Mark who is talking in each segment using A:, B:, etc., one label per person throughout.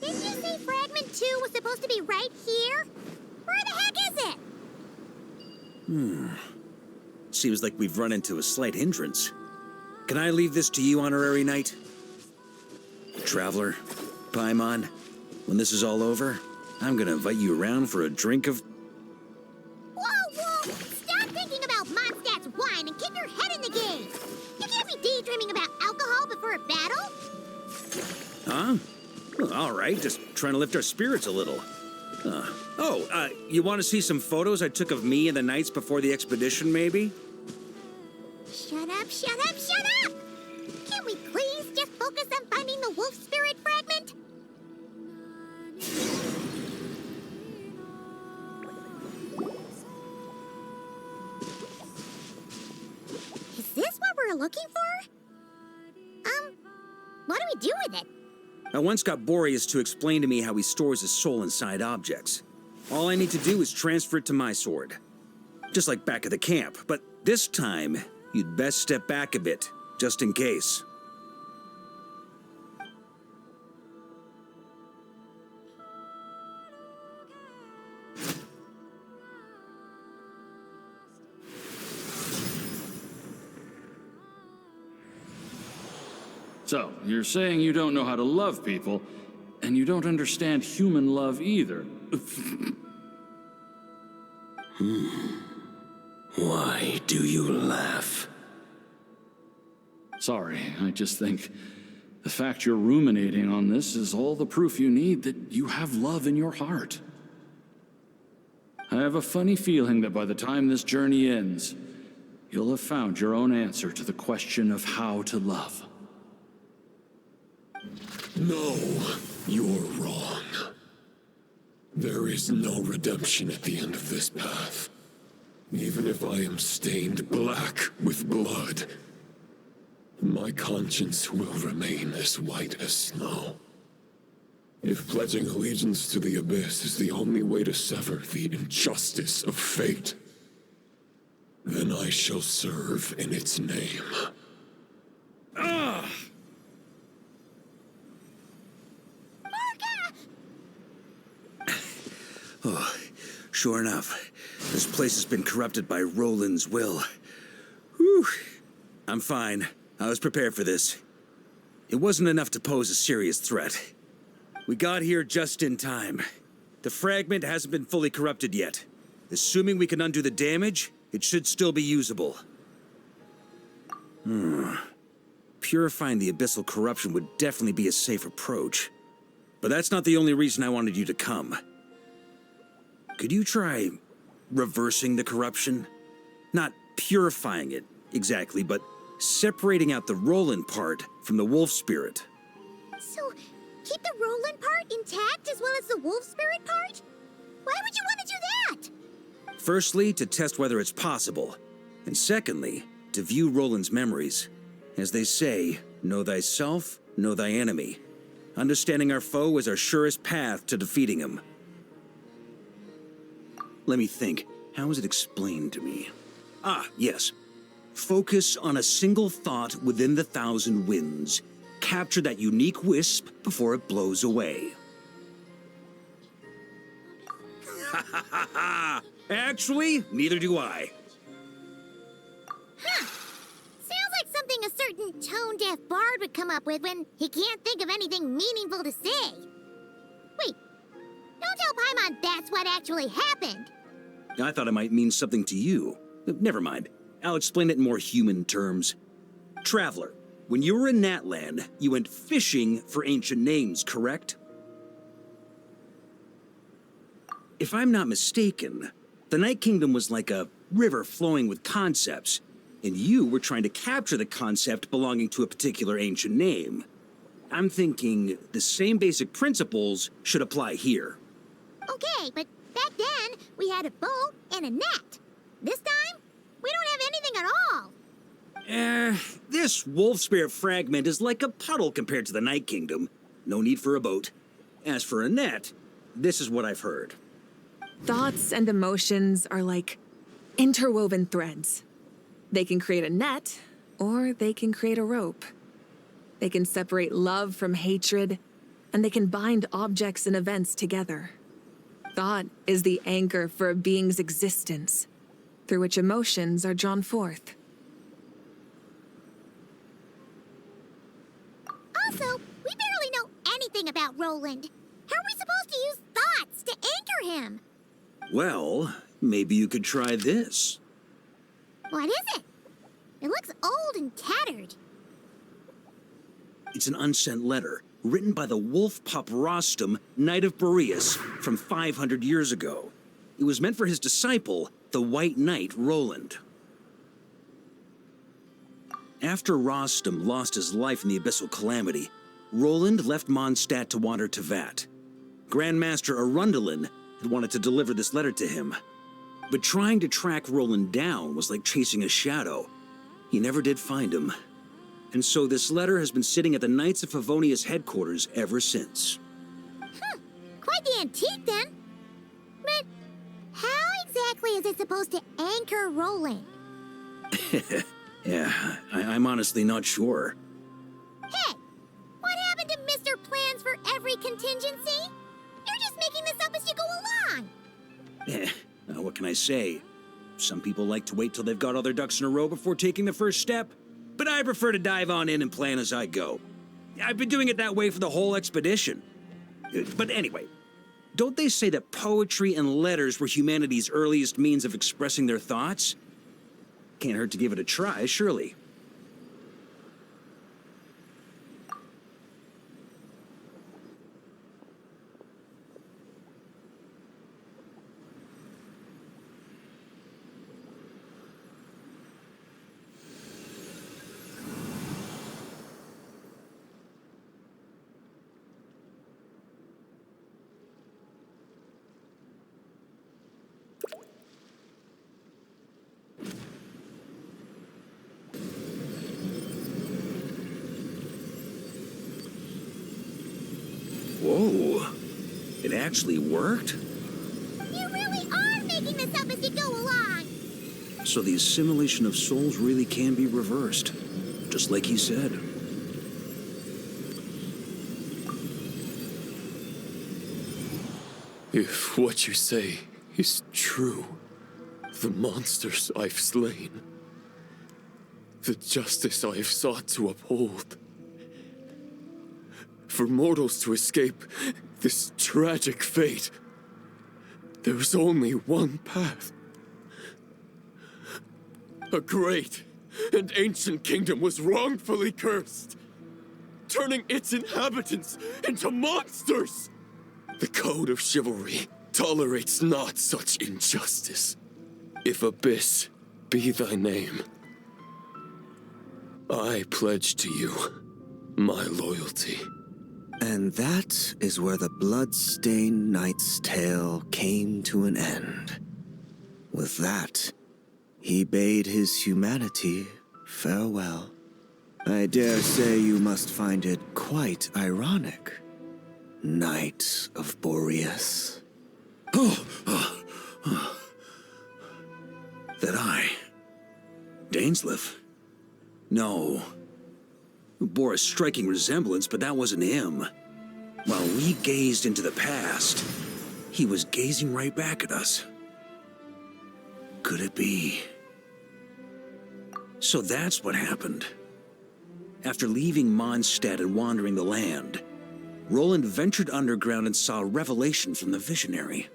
A: Didn't you say Fragment 2 was supposed to be right here? Where the heck is it?
B: Seems like we've run into a slight hindrance. Can I leave this to you, Honorary Knight? Traveler, Paimon, when this is all over, I'm gonna invite you around for a drink of...
A: Whoa! Stop thinking about Mondstadt's wine and keep your head in the game! You can't be daydreaming about alcohol before a battle!
B: Huh? Well, all right, just trying to lift our spirits a little. You want to see some photos I took of me and the knights before the expedition, maybe?
A: Shut up! Can't we please just focus on finding the wolf spirit fragment? Is this what we're looking for? What do we do with it?
B: I once got Boreas to explain to me how he stores his soul inside objects. All I need to do is transfer it to my sword. Just like back at the camp, but this time, you'd best step back a bit, just in case.
C: So, you're saying you don't know how to love people, and you don't understand human love either.
D: Why do you laugh?
C: Sorry, I just think the fact you're ruminating on this is all the proof you need that you have love in your heart. I have a funny feeling that by the time this journey ends, you'll have found your own answer to the question of how to love.
D: No, you're wrong. There is no redemption at the end of this path. Even if I am stained black with blood, my conscience will remain as white as snow. If pledging allegiance to the Abyss is the only way to sever the injustice of fate, then I shall serve in its name.
B: Oh, sure enough, this place has been corrupted by Roland's will. Whew. I'm fine. I was prepared for this. It wasn't enough to pose a serious threat. We got here just in time. The fragment hasn't been fully corrupted yet. Assuming we can undo the damage, it should still be usable. Purifying the abyssal corruption would definitely be a safe approach. But that's not the only reason I wanted you to come. Could you try reversing the corruption? Not purifying it, exactly, but separating out the Roland part from the wolf spirit.
A: So, keep the Roland part intact as well as the wolf spirit part? Why would you want to do that?
B: Firstly, to test whether it's possible. And secondly, to view Roland's memories. As they say, know thyself, know thy enemy. Understanding our foe is our surest path to defeating him. Let me think. How was it explained to me? Yes. Focus on a single thought within the 1,000 winds. Capture that unique wisp before it blows away. Actually, neither do I.
A: Sounds like something a certain tone-deaf bard would come up with when he can't think of anything meaningful to say. Wait, don't tell Paimon that's what actually happened.
B: I thought it might mean something to you. Never mind. I'll explain it in more human terms. Traveler, when you were in Natland, you went fishing for ancient names, correct? If I'm not mistaken, the Night Kingdom was like a river flowing with concepts, and you were trying to capture the concept belonging to a particular ancient name. I'm thinking the same basic principles should apply here.
A: Okay, but back then, we had a boat and a net. This time, we don't have anything at all.
B: This wolf spirit fragment is like a puddle compared to the Night Kingdom. No need for a boat. As for a net, this is what I've heard.
E: Thoughts and emotions are like interwoven threads. They can create a net, or they can create a rope. They can separate love from hatred, and they can bind objects and events together. Thought is the anchor for a being's existence, through which emotions are drawn forth.
A: Also, we barely know anything about Roland. How are we supposed to use thoughts to anchor him?
B: Well, maybe you could try this.
A: What is it? It looks old and tattered.
B: It's an unsent letter, written by the wolf pup Rostam, Knight of Boreas, from 500 years ago. It was meant for his disciple, the White Knight Roland. After Rostam lost his life in the Abyssal Calamity, Roland left Mondstadt to wander to Vat. Grandmaster Arundelen had wanted to deliver this letter to him. But trying to track Roland down was like chasing a shadow. He never did find him. And so this letter has been sitting at the Knights of Favonius headquarters ever since.
A: Quite the antique, then. But how exactly is it supposed to anchor Roland?
B: Yeah, I'm honestly not sure.
A: Hey, what happened to Mr. Plans for every contingency? You're just making this up as you go along.
B: What can I say? Some people like to wait till they've got all their ducks in a row before taking the first step, but I prefer to dive on in and plan as I go. I've been doing it that way for the whole expedition. But anyway, don't they say that poetry and letters were humanity's earliest means of expressing their thoughts? Can't hurt to give it a try, surely. Whoa, it actually worked?
A: You really are making this up as you go along.
B: So the assimilation of souls really can be reversed, just like he said.
D: If what you say is true, the monsters I've slain, the justice I have sought to uphold, for mortals to escape this tragic fate, there's only one path. A great and ancient kingdom was wrongfully cursed, turning its inhabitants into monsters. The code of chivalry tolerates not such injustice. If Abyss be thy name, I pledge to you my loyalty.
F: And that is where the blood-stained knight's tale came to an end. With that, he bade his humanity farewell. I dare say you must find it quite ironic, Knight of Boreas.
B: That I... Dainsleif? No. Bore a striking resemblance, but that wasn't him. While we gazed into the past, he was gazing right back at us. Could it be? So that's what happened. After leaving Mondstadt and wandering the land, Roland ventured underground and saw a revelation from the Visionary.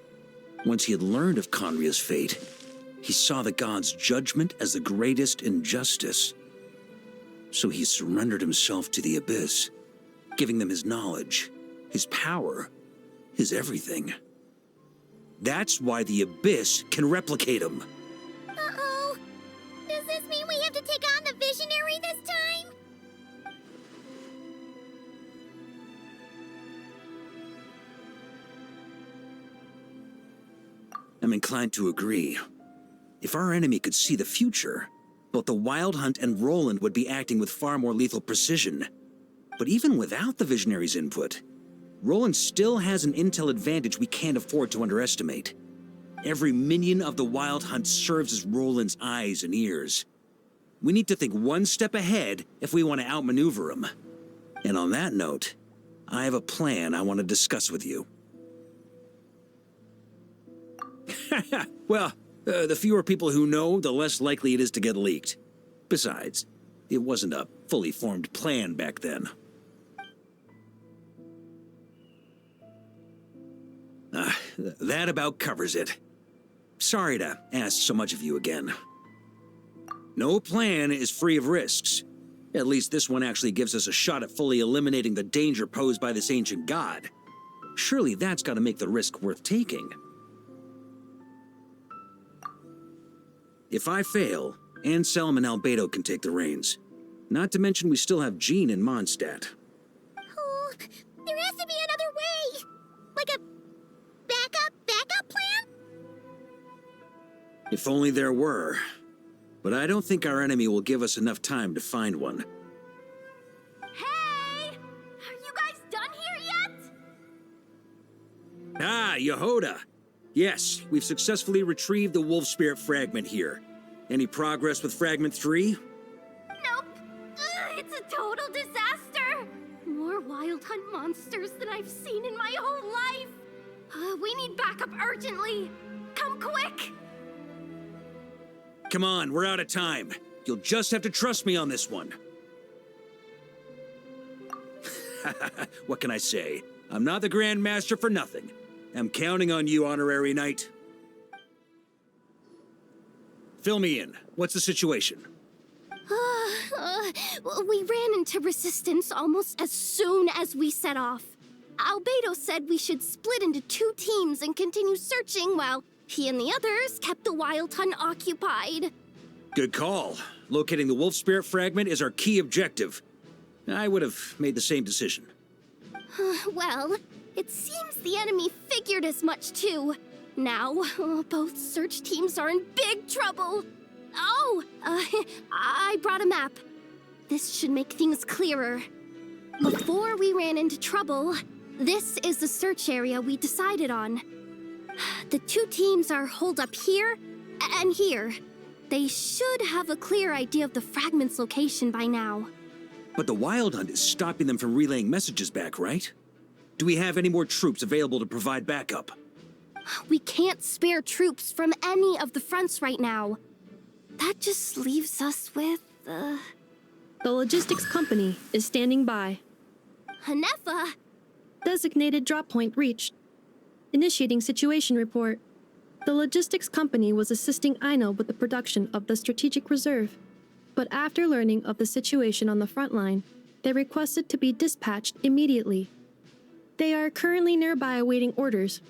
B: Once he had learned of Conria's fate, he saw the gods' judgment as the greatest injustice. So he surrendered himself to the Abyss, giving them his knowledge, his power, his everything. That's why the Abyss can replicate him.
A: Uh-oh. Does this mean we have to take on the Visionary this time?
B: I'm inclined to agree. If our enemy could see the future, both the Wild Hunt and Roland would be acting with far more lethal precision. But even without the Visionary's input, Roland still has an intel advantage we can't afford to underestimate. Every minion of the Wild Hunt serves as Roland's eyes and ears. We need to think one step ahead if we want to outmaneuver him. And on that note, I have a plan I want to discuss with you. Well, the fewer people who know, the less likely it is to get leaked. Besides, it wasn't a fully formed plan back then. That about covers it. Sorry to ask so much of you again. No plan is free of risks. At least this one actually gives us a shot at fully eliminating the danger posed by this ancient god. Surely that's got to make the risk worth taking. If I fail, Anselm and Albedo can take the reins. Not to mention we still have Jean and Mondstadt.
A: Oh, there has to be another way! Like a backup plan?
B: If only there were. But I don't think our enemy will give us enough time to find one.
A: Hey! Are you guys done here yet?
B: Ah, Yehoda! Yes, we've successfully retrieved the Wolf Spirit fragment here. Any progress with Fragment 3?
A: Nope. It's a total disaster. More Wild Hunt monsters than I've seen in my whole life. We need backup urgently. Come quick.
B: Come on, we're out of time. You'll just have to trust me on this one. What can I say? I'm not the Grand Master for nothing. I'm counting on you, Honorary Knight. Fill me in. What's the situation?
G: We ran into resistance almost as soon as we set off. Albedo said we should split into 2 teams and continue searching while he and the others kept the Wild Hunt occupied.
B: Good call. Locating the Wolf Spirit fragment is our key objective. I would have made the same decision.
G: Well, it seems the enemy figured as much too. Now, both search teams are in big trouble. Oh, I brought a map. This should make things clearer. Before we ran into trouble, this is the search area we decided on. The 2 teams are holed up here and here. They should have a clear idea of the fragment's location by now.
B: But the Wild Hunt is stopping them from relaying messages back, right? Do we have any more troops available to provide backup?
G: We can't spare troops from any of the fronts right now. That just leaves us with,
H: The logistics company is standing by.
G: Hanefa.
H: Designated drop point reached. Initiating situation report. The logistics company was assisting Aino with the production of the strategic reserve, but after learning of the situation on the front line, they requested to be dispatched immediately. They are currently nearby awaiting orders.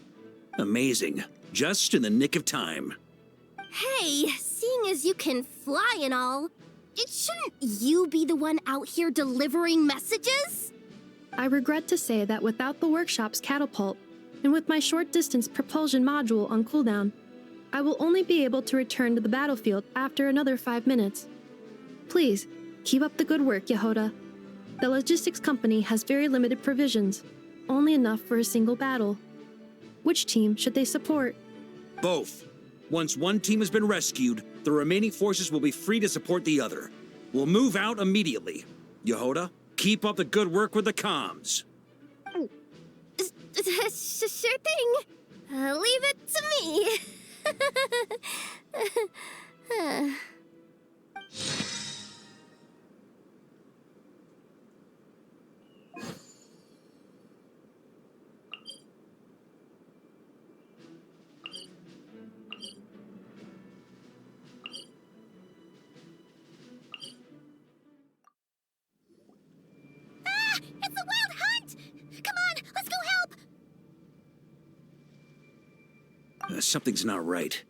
B: Amazing. Just in the nick of time.
G: Hey, seeing as you can fly and all, shouldn't you be the one out here delivering messages?
H: I regret to say that without the workshop's catapult, and with my short-distance propulsion module on cooldown, I will only be able to return to the battlefield after another 5 minutes. Please, keep up the good work, Yehoda. The logistics company has very limited provisions, only enough for a single battle. Which team should they support?
B: Both. Once one team has been rescued, the remaining forces will be free to support the other. We'll move out immediately. Yehoda, keep up the good work with the comms.
G: Sure thing. Leave it to me.
A: It's the Wild Hunt! Come on, let's go help!
B: Something's not right.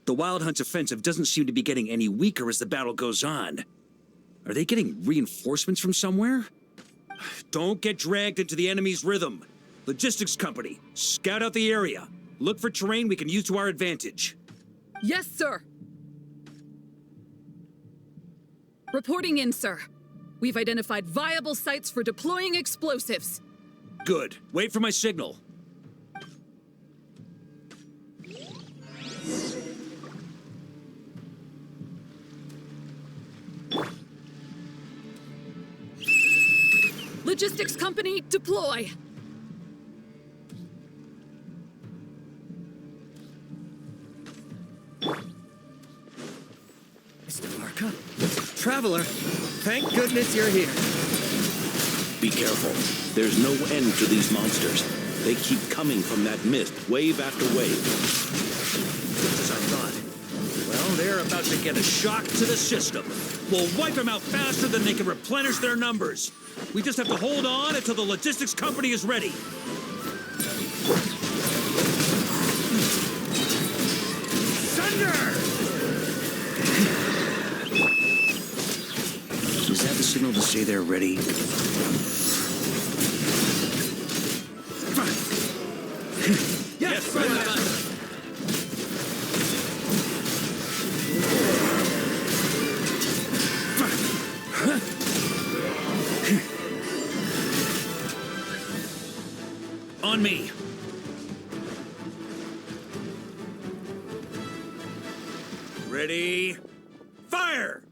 B: The Wild Hunt's offensive doesn't seem to be getting any weaker as the battle goes on. Are they getting reinforcements from somewhere? Don't get dragged into the enemy's rhythm. Logistics company, scout out the area. Look for terrain we can use to our advantage.
I: Yes, sir. Reporting in, sir. We've identified viable sites for deploying explosives.
B: Good. Wait for my signal.
I: Logistics company, deploy!
F: Mr. Varka? Traveler, thank goodness you're here.
J: Be careful. There's no end to these monsters. They keep coming from that mist, wave after wave.
B: Just as I thought. Well, they're about to get a shock to the system. We'll wipe them out faster than they can replenish their numbers. We just have to hold on until the logistics company is ready. Thunder! Is that the signal to say they're ready? Yes, On me. Ready? Fire!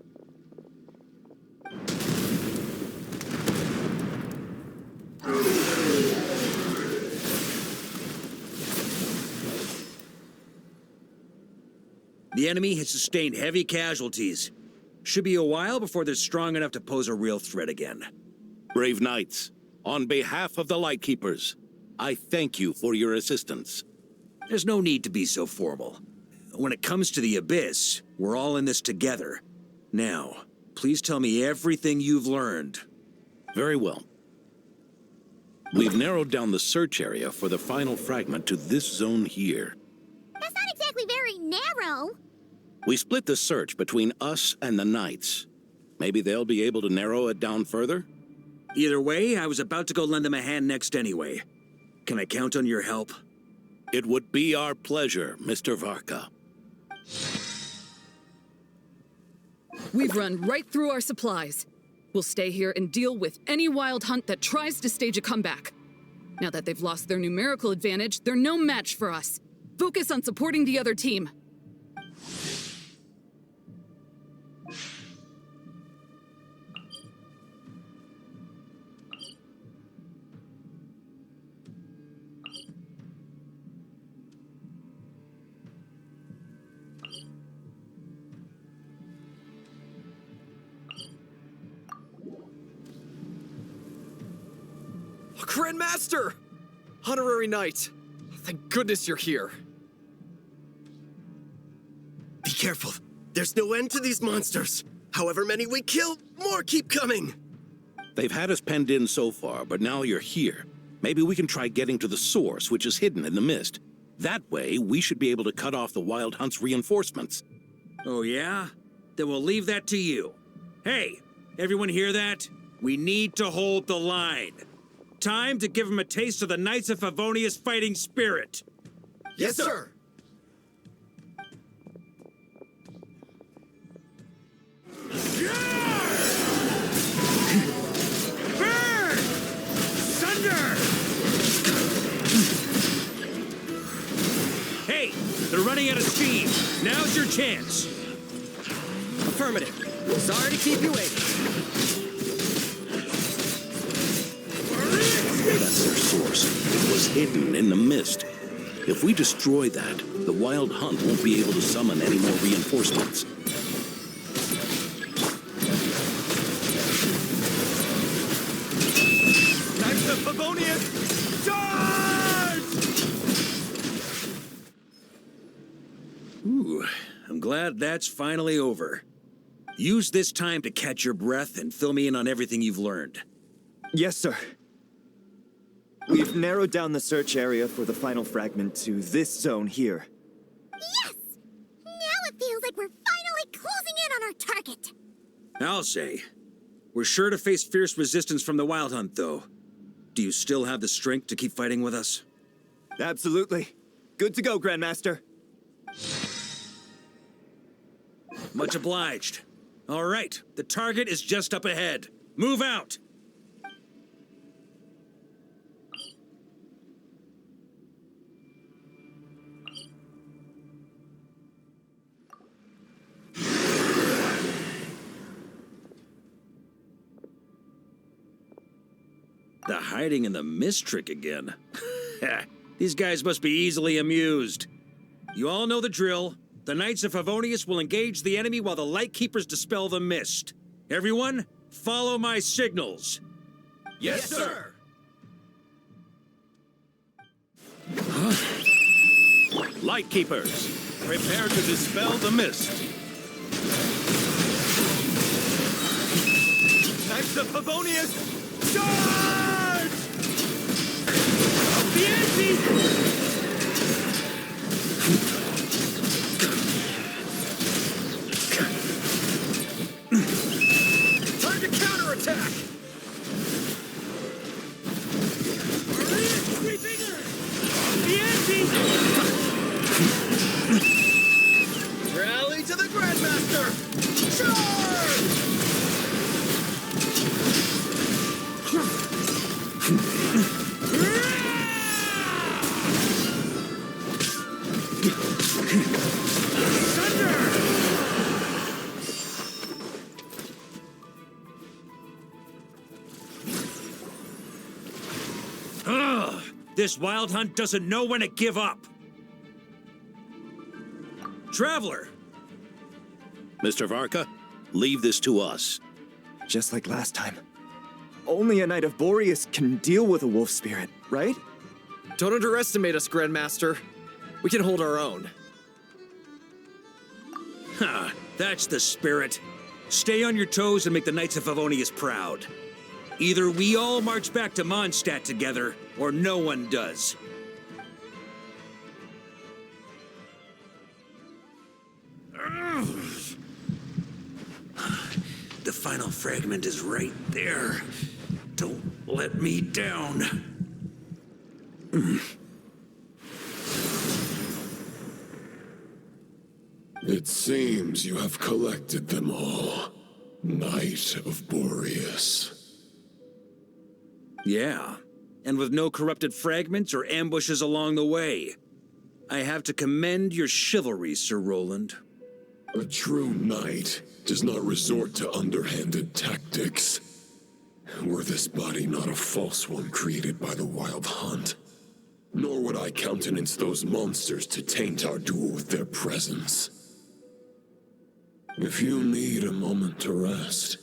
B: The enemy has sustained heavy casualties. Should be a while before they're strong enough to pose a real threat again.
J: Brave knights, on behalf of the Lightkeepers, I thank you for your assistance.
B: There's no need to be so formal. When it comes to the Abyss, we're all in this together. Now, please tell me everything you've learned.
J: Very well. We've narrowed down the search area for the final fragment to this zone here.
G: That's not exactly very narrow.
J: We split the search between us and the Knights. Maybe they'll be able to narrow it down further?
B: Either way, I was about to go lend them a hand next anyway. Can I count on your help?
J: It would be our pleasure, Mr. Varka.
I: We've run right through our supplies. We'll stay here and deal with any wild hunt that tries to stage a comeback. Now that they've lost their numerical advantage, they're no match for us. Focus on supporting the other team.
K: Grandmaster! Honorary Knight! Thank goodness you're here.
L: Be careful. There's no end to these monsters. However many we kill, more keep coming.
J: They've had us penned in so far, but now you're here. Maybe we can try getting to the source, which is hidden in the mist. That way, we should be able to cut off the Wild Hunt's reinforcements.
B: Oh, yeah? Then we'll leave that to you. Hey, everyone hear that? We need to hold the line. Time to give them a taste of the Knights of Favonia's fighting spirit.
L: Yes, sir.
B: Burn! Thunder! Hey, they're running out of steam. Now's your chance.
F: Affirmative. Sorry to keep you waiting.
J: That's their source. It was hidden in the mist. If we destroy that, the Wild Hunt won't be able to summon any more reinforcements.
B: Knights of Favonia, charge! Ooh, I'm glad that's finally over. Use this time to catch your breath and fill me in on everything you've learned.
M: Yes, sir. We've narrowed down the search area for the final fragment to this zone here.
G: Yes! Now it feels like we're finally closing in on our target.
B: I'll say. We're sure to face fierce resistance from the Wild Hunt, though. Do you still have the strength to keep fighting with us?
M: Absolutely. Good to go, Grandmaster.
B: Much obliged. All right, the target is just up ahead. Move out! hiding in the mist trick again. These guys must be easily amused. You all know the drill. The Knights of Favonius will engage the enemy while the Lightkeepers dispel the mist. Everyone, follow my signals.
K: Yes, sir!
J: Lightkeepers, prepare to dispel the mist.
M: Knights of Favonius, charge!
K: Time to counterattack! Rally to the Grandmaster! Charge!
B: Ugh! This Wild Hunt doesn't know when to give up. Traveler!
J: Mr. Varka, leave this to us.
M: Just like last time. Only a Knight of Boreas can deal with a wolf spirit, right?
K: Don't underestimate us, Grandmaster. We can hold our own.
B: Ha! That's the spirit. Stay on your toes and make the Knights of Favonius proud. Either we all march back to Mondstadt together, or no one does. The final fragment is right there. Don't let me down.
D: It seems you have collected them all, Knight of Boreas.
B: Yeah, and with no corrupted fragments or ambushes along the way. I have to commend your chivalry, Sir Roland.
D: A true knight does not resort to underhanded tactics. Were this body not a false one created by the Wild Hunt, nor would I countenance those monsters to taint our duel with their presence. If you need a moment to rest,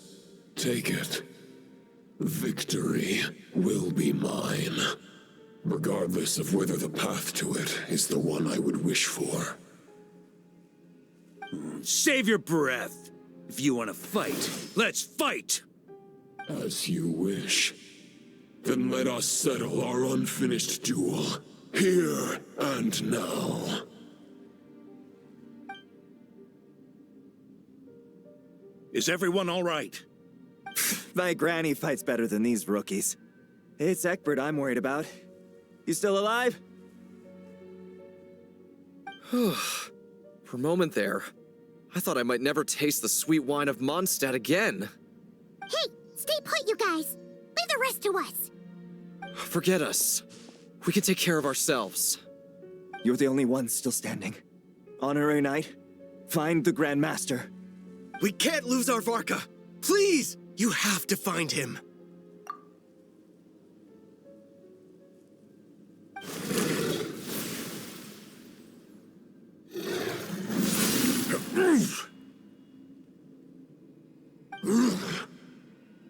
D: take it. Victory will be mine, regardless of whether the path to it is the one I would wish for.
B: Save your breath. If you want to fight, let's fight!
D: As you wish. Then let us settle our unfinished duel, here and now.
J: Is everyone all right?
M: My granny fights better than these rookies. It's Egbert I'm worried about. You still alive?
K: For a moment there, I thought I might never taste the sweet wine of Mondstadt again.
G: Hey, stay put, you guys. Leave the rest to us.
K: Forget us. We can take care of ourselves.
M: You're the only one still standing. Honorary Knight, find the Grand Master.
L: We can't lose our Varka! Please! You have to find him!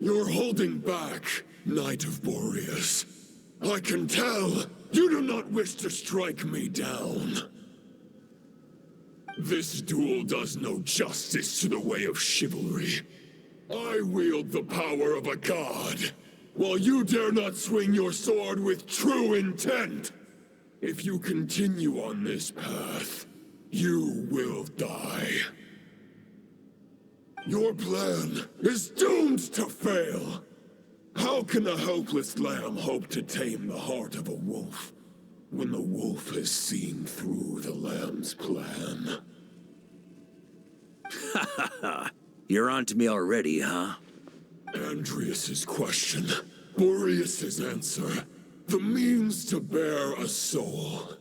D: You're holding back, Knight of Boreas. I can tell you do not wish to strike me down. This duel does no justice to the way of chivalry. I wield the power of a god, while you dare not swing your sword with true intent. If you continue on this path, you will die. Your plan is doomed to fail. How can a helpless lamb hope to tame the heart of a wolf, when the wolf has seen through the lamb's plan?
B: You're on to me already, huh?
D: Andrias's question, Boreas's answer, the means to bear a soul.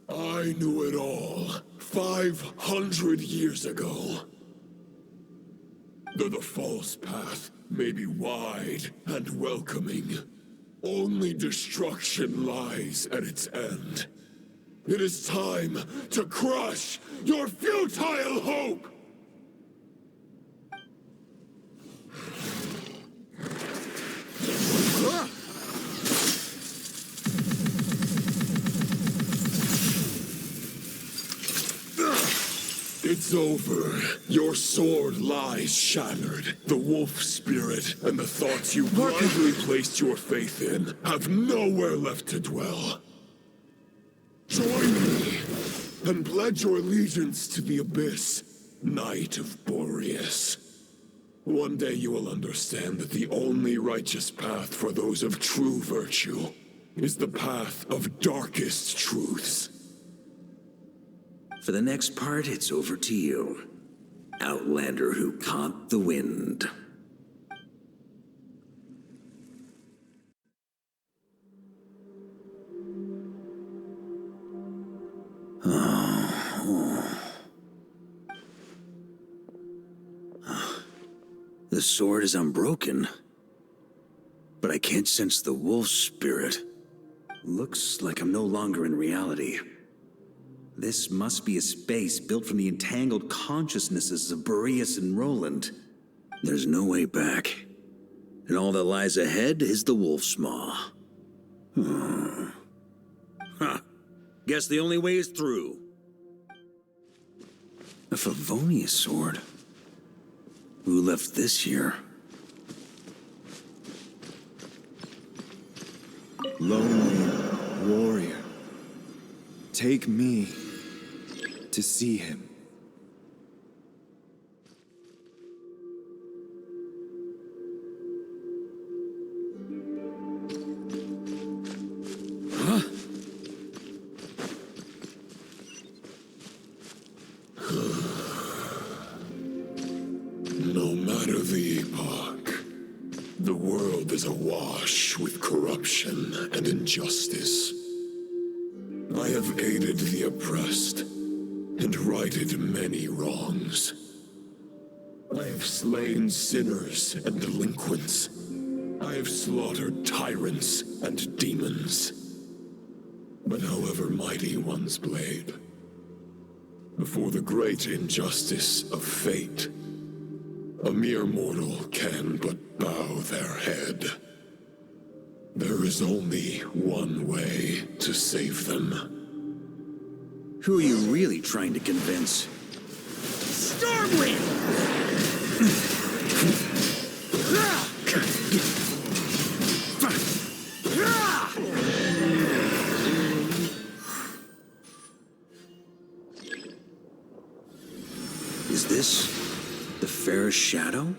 D: I knew it all 500 years ago. Though the false path may be wide and welcoming, Only destruction lies at its end. It is time to crush your futile hope! It's over. Your sword lies shattered. The wolf spirit and the thoughts you blindly placed your faith in have nowhere left to dwell. Join me and pledge your allegiance to the abyss, Knight of Boreas. One day you will understand that the only righteous path for those of true virtue is the path of darkest truths.
B: For the next part, it's over to you. Outlander who caught the wind. The sword is unbroken, but I can't sense the wolf spirit. Looks like I'm no longer in reality. This must be a space built from the entangled consciousnesses of Boreas and Roland. There's no way back. And all that lies ahead is the wolf's maw. Guess the only way is through. A Favonius sword? Who left this here?
M: Lonely warrior, take me to see him.
D: No matter the epoch, the world is awash with corruption and injustice. I have aided the oppressed and righted many wrongs. I have slain sinners and delinquents. I have slaughtered tyrants and demons. But however mighty one's blade, before the great injustice of fate, a mere mortal can but bow their head. There is only one way to save them.
B: Who are you really trying to convince? Stormwind! Is this the fairest shadow?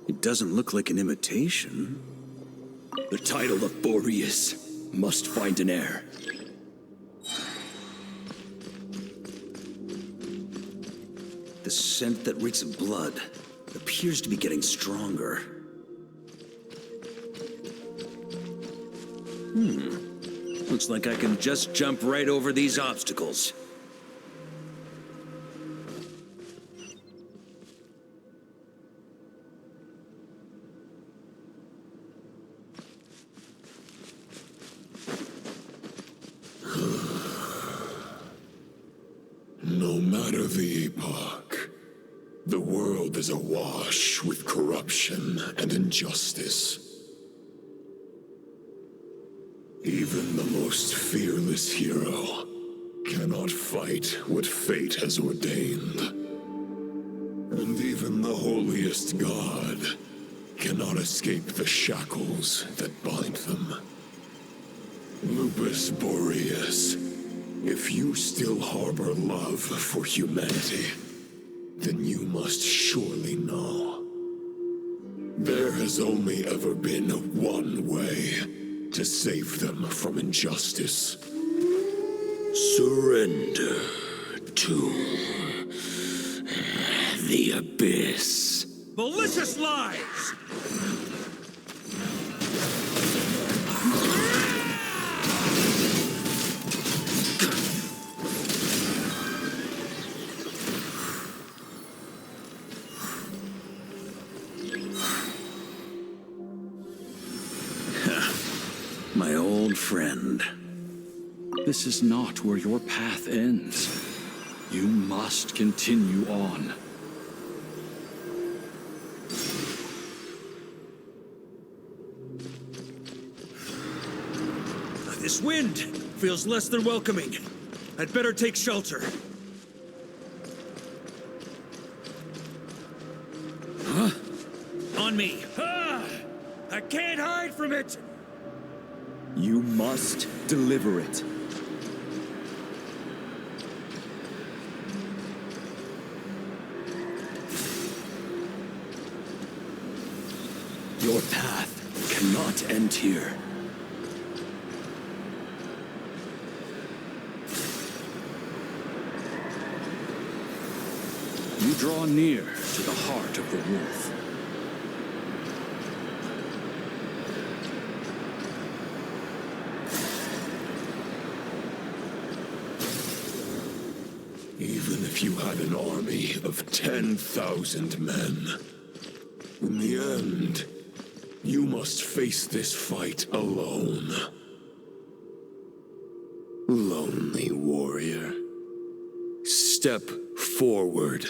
B: It doesn't look like an imitation.
N: The title of Boreas must find an heir.
B: The scent that reeks of blood appears to be getting stronger. Looks like I can just jump right over these obstacles.
D: No matter the epoch, the world is awash with corruption and injustice. Even the most fearless hero cannot fight what fate has ordained. And even the holiest god cannot escape the shackles that bind them. Lupus Majoris, if you still harbor love for humanity, then you must surely know. There has only ever been one way to save them from injustice.
B: Surrender to the abyss.
N: Malicious lies!
C: This is not where your path ends. You must continue on.
B: This wind feels less than welcoming. I'd better take shelter. Huh? On me. Ah! I can't hide from it!
M: You must deliver it.
N: Your path cannot end here.
C: You draw near to the heart of the wolf.
D: Even if you had an army of 10,000 men, in the end, you must face this fight alone. Lonely warrior, step forward.